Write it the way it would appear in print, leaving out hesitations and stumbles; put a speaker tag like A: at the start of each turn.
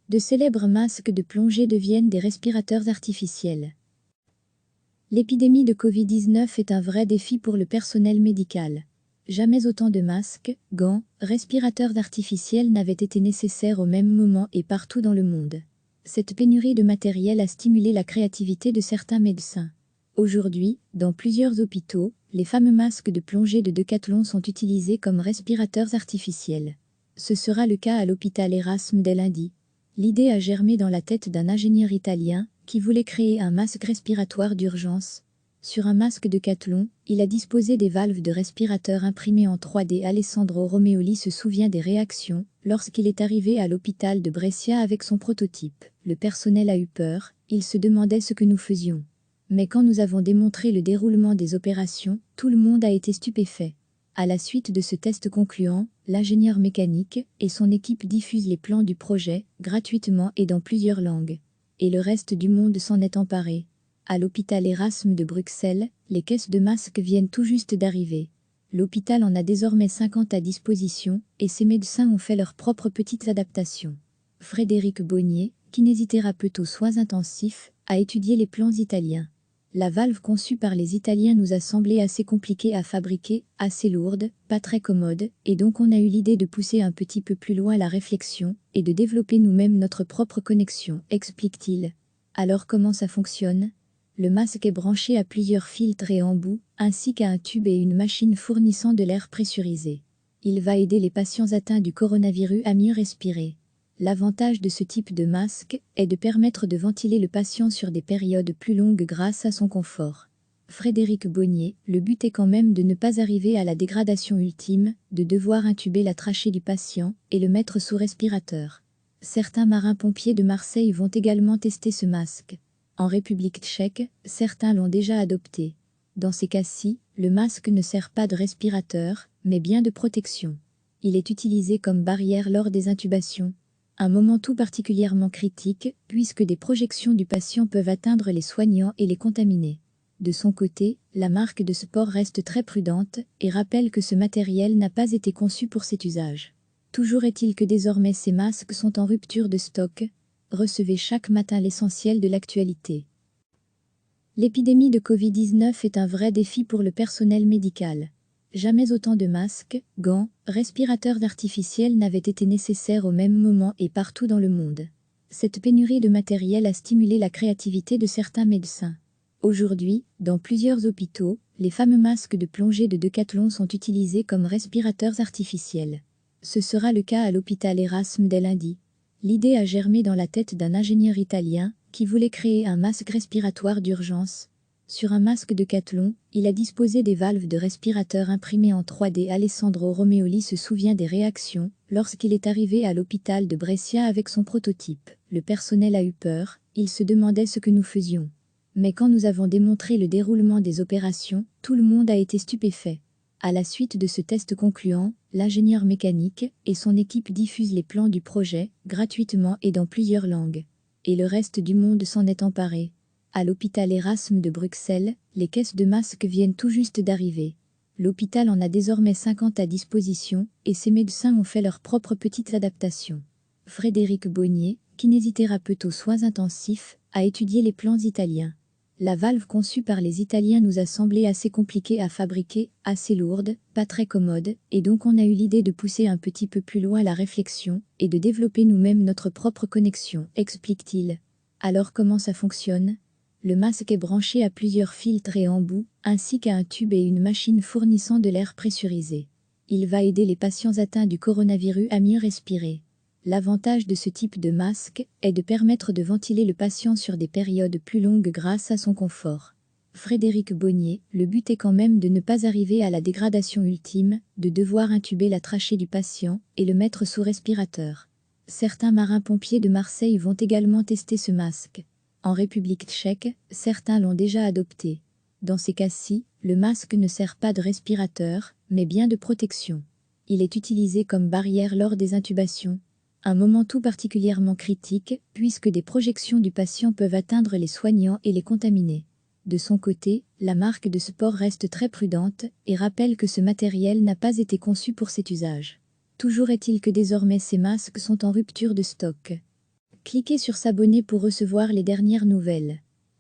A: De célèbres masques de plongée deviennent des respirateurs artificiels. L'épidémie de Covid-19 est un vrai défi pour le personnel médical. Jamais autant de masques, gants, respirateurs artificiels n'avaient été nécessaires au même moment et partout dans le monde. Cette pénurie de matériel a stimulé la créativité de certains médecins. Aujourd'hui, dans plusieurs hôpitaux, les fameux masques de plongée de Decathlon sont utilisés comme respirateurs artificiels. Ce sera le cas à l'hôpital Erasme dès lundi. L'idée a germé dans la tête d'un ingénieur italien qui voulait créer un masque respiratoire d'urgence. Sur un masque Decathlon, il a disposé des valves de respirateur imprimées en 3D. Alessandro Romeoli se souvient des réactions lorsqu'il est arrivé à l'hôpital de Brescia avec son prototype. Le personnel a eu peur, il se demandait ce que nous faisions. Mais quand nous avons démontré le déroulement des opérations, tout le monde a été stupéfait. À la suite de ce test concluant, l'ingénieur mécanique et son équipe diffusent les plans du projet, gratuitement et dans plusieurs langues. Et le reste du monde s'en est emparé. À l'hôpital Erasme de Bruxelles, les caisses de masques viennent tout juste d'arriver. L'hôpital en a désormais 50 à disposition, et ses médecins ont fait leurs propres petites adaptations. Frédéric Bonnier, kinésithérapeute aux soins intensifs, a étudié les plans italiens. La valve conçue par les Italiens nous a semblé assez compliquée à fabriquer, assez lourde, pas très commode, et donc on a eu l'idée de pousser un petit peu plus loin la réflexion et de développer nous-mêmes notre propre connexion, explique-t-il. Alors comment ça fonctionne ? Le masque est branché à plusieurs filtres et embouts, ainsi qu'à un tube et une machine fournissant de l'air pressurisé. Il va aider les patients atteints du coronavirus à mieux respirer. L'avantage de ce type de masque est de permettre de ventiler le patient sur des périodes plus longues grâce à son confort. Frédéric Bonnier, le but est quand même de ne pas arriver à la dégradation ultime, de devoir intuber la trachée du patient et le mettre sous respirateur. Certains marins-pompiers de Marseille vont également tester ce masque. En République tchèque, certains l'ont déjà adopté. Dans ces cas-ci, le masque ne sert pas de respirateur, mais bien de protection. Il est utilisé comme barrière lors des intubations. Un moment tout particulièrement critique, puisque des projections du patient peuvent atteindre les soignants et les contaminer. De son côté, la marque de sport reste très prudente et rappelle que ce matériel n'a pas été conçu pour cet usage. Toujours est-il que désormais ces masques sont en rupture de stock. Recevez chaque matin l'essentiel de l'actualité. L'épidémie de Covid-19 est un vrai défi pour le personnel médical. Jamais autant de masques, gants, respirateurs artificiels n'avaient été nécessaires au même moment et partout dans le monde. Cette pénurie de matériel a stimulé la créativité de certains médecins. Aujourd'hui, dans plusieurs hôpitaux, les fameux masques de plongée de Decathlon sont utilisés comme respirateurs artificiels. Ce sera le cas à l'hôpital Erasme dès lundi. L'idée a germé dans la tête d'un ingénieur italien qui voulait créer un masque respiratoire d'urgence. Sur un masque Decathlon, il a disposé des valves de respirateur imprimées en 3D. Alessandro Romeoli se souvient des réactions lorsqu'il est arrivé à l'hôpital de Brescia avec son prototype. Le personnel a eu peur, il se demandait ce que nous faisions. Mais quand nous avons démontré le déroulement des opérations, tout le monde a été stupéfait. À la suite de ce test concluant, l'ingénieur mécanique et son équipe diffusent les plans du projet, gratuitement et dans plusieurs langues. Et le reste du monde s'en est emparé. À l'hôpital Erasme de Bruxelles, les caisses de masques viennent tout juste d'arriver. L'hôpital en a désormais 50 à disposition, et ses médecins ont fait leurs propres petites adaptations. Frédéric Bonnier, kinésithérapeute aux soins intensifs, a étudié les plans italiens. La valve conçue par les Italiens nous a semblé assez compliquée à fabriquer, assez lourde, pas très commode, et donc on a eu l'idée de pousser un petit peu plus loin la réflexion et de développer nous-mêmes notre propre connexion, explique-t-il. Alors comment ça fonctionne ? Le masque est branché à plusieurs filtres et embouts, ainsi qu'à un tube et une machine fournissant de l'air pressurisé. Il va aider les patients atteints du coronavirus à mieux respirer. L'avantage de ce type de masque est de permettre de ventiler le patient sur des périodes plus longues grâce à son confort. Frédéric Bonnier, le but est quand même de ne pas arriver à la dégradation ultime, de devoir intuber la trachée du patient et le mettre sous respirateur. Certains marins-pompiers de Marseille vont également tester ce masque. En République tchèque, certains l'ont déjà adopté. Dans ces cas-ci, le masque ne sert pas de respirateur, mais bien de protection. Il est utilisé comme barrière lors des intubations. Un moment tout particulièrement critique, puisque des projections du patient peuvent atteindre les soignants et les contaminer. De son côté, la marque de sport reste très prudente et rappelle que ce matériel n'a pas été conçu pour cet usage. Toujours est-il que désormais ces masques sont en rupture de stock. Cliquez sur s'abonner pour recevoir les dernières nouvelles.